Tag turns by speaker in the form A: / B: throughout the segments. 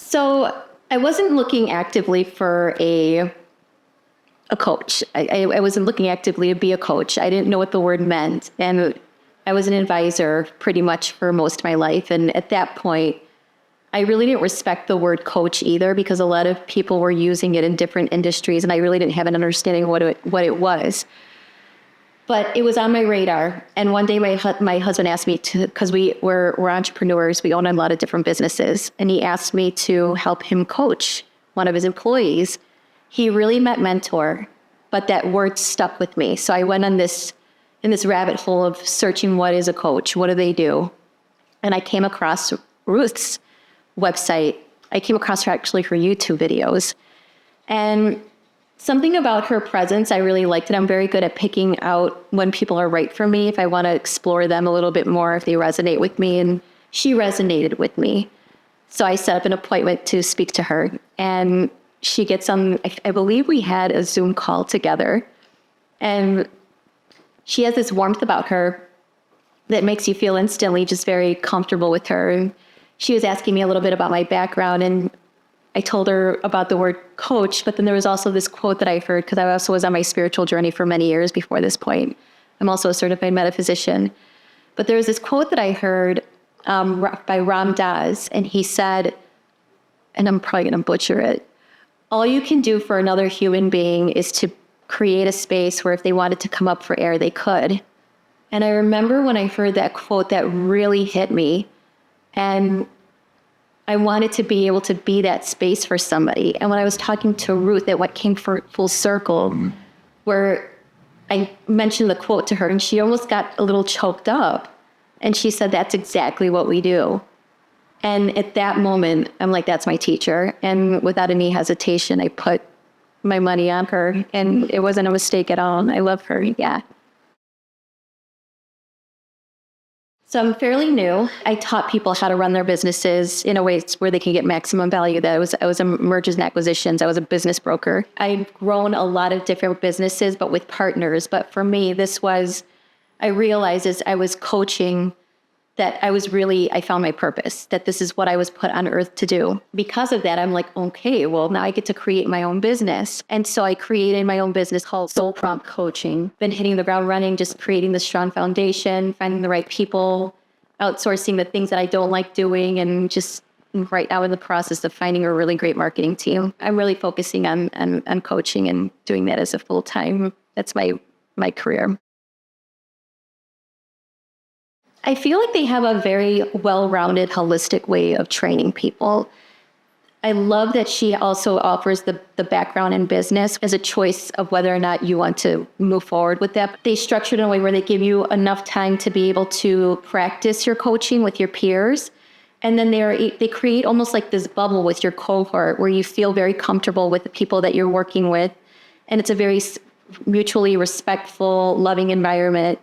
A: So I wasn't looking actively for a coach. I wasn't looking actively to be a coach. I didn't know what the word meant. And I was an advisor pretty much for most of my life. And at that point, I really didn't respect the word coach either, because a lot of people were using it in different industries, and I really didn't have an understanding of what it was. But it was on my radar. And one day my husband asked me to, because we're entrepreneurs, we own a lot of different businesses. And he asked me to help him coach one of his employees. He really meant mentor, but that word stuck with me. So I went in this rabbit hole of searching, what is a coach? What do they do? And I came across Ruth's website. I came across her actually her YouTube videos. And something about her presence, I really liked it. I'm very good at picking out when people are right for me, if I want to explore them a little bit more, if they resonate with me. And she resonated with me. So I set up an appointment to speak to her. And she gets on, I believe we had a Zoom call together. And she has this warmth about her that makes you feel instantly just very comfortable with her. And she was asking me a little bit about my background, and I told her about the word coach, but then there was also this quote that I heard, because I also was on my spiritual journey for many years before this point. I'm also a certified metaphysician. But there was this quote that I heard by Ram Dass, and he said, and I'm probably going to butcher it, all you can do for another human being is to create a space where if they wanted to come up for air, they could. And I remember when I heard that quote, that really hit me. And I wanted to be able to be that space for somebody. And when I was talking to Ruth, at what came full circle, where I mentioned the quote to her, and she almost got a little choked up. And she said, that's exactly what we do. And at that moment, I'm like, that's my teacher. And without any hesitation, I put my money on her. And it wasn't a mistake at all. I love her, yeah. So I'm fairly new. I taught people how to run their businesses in a way where they can get maximum value. I was a mergers and acquisitions. I was a business broker. I've grown a lot of different businesses, but with partners. But for me, I realized as I was coaching that I found my purpose, that this is what I was put on earth to do. Because of that, I'm like, okay, well, now I get to create my own business. And so I created my own business called Soul Prompt Coaching. Been hitting the ground running, just creating the strong foundation, finding the right people, outsourcing the things that I don't like doing, and just right now in the process of finding a really great marketing team. I'm really focusing on coaching and doing that as a full-time. That's my career. I feel like they have a very well-rounded, holistic way of training people. I love that she also offers the background in business as a choice of whether or not you want to move forward with that. They structure it in a way where they give you enough time to be able to practice your coaching with your peers. And then they create almost like this bubble with your cohort where you feel very comfortable with the people that you're working with. And it's a very mutually respectful, loving environment.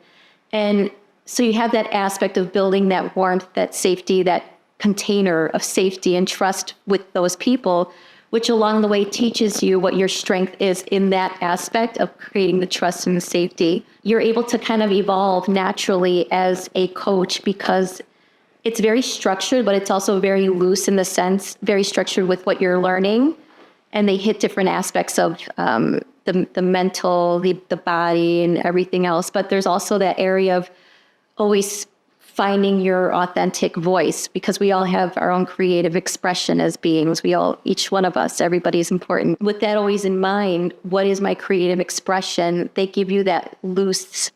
A: And so you have that aspect of building that warmth, that safety, that container of safety and trust with those people, which along the way teaches you what your strength is in that aspect of creating the trust and the safety. You're able to kind of evolve naturally as a coach because it's very structured, but it's also very loose in the sense, very structured with what you're learning. And they hit different aspects of the mental, the body, and everything else. But there's also that area of always finding your authentic voice, because we all have our own creative expression as beings. Each one of us, everybody's important. With that always in mind, what is my creative expression? They give you that loose,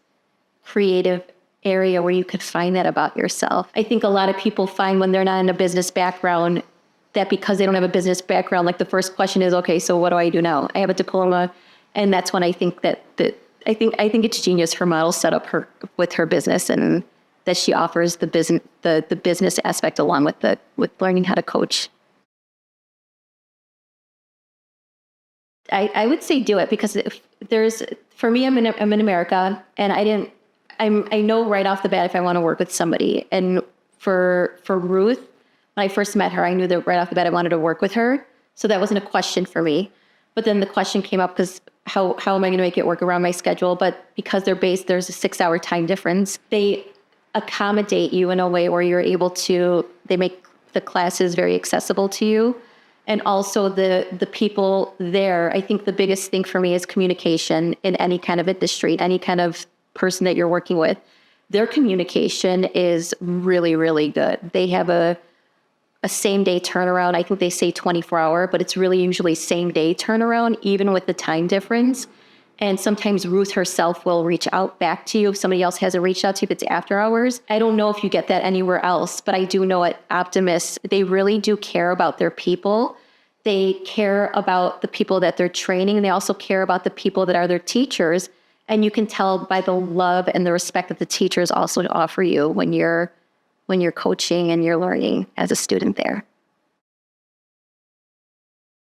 A: creative area where you could find that about yourself. I think a lot of people find when they're not in a business background that because they don't have a business background, like the first question is, okay, so what do I do now? I have a diploma. And that's when I think I think it's genius her model set up with her business, and that she offers the business aspect along with learning how to coach. I would say do it, because for me, I'm in America, and I know right off the bat if I want to work with somebody. And for Ruth, when I first met her, I knew that right off the bat I wanted to work with her. So that wasn't a question for me. But then the question came up because how am I going to make it work around my schedule? But because there's a 6-hour time difference, they accommodate you in a way where you're able to, they make the classes very accessible to you. And also the people there, I think the biggest thing for me is communication in any kind of industry, any kind of person that you're working with. Their communication is really, really good. They have a same day turnaround. I think they say 24-hour, but it's really usually same day turnaround, even with the time difference. And sometimes Ruth herself will reach out back to you if somebody else hasn't reached out to you, if it's after hours. I don't know if you get that anywhere else, but I do know at Optimus, they really do care about their people. They care about the people that they're training, and they also care about the people that are their teachers. And you can tell by the love and the respect that the teachers also offer you when you're coaching and you're learning as a student there.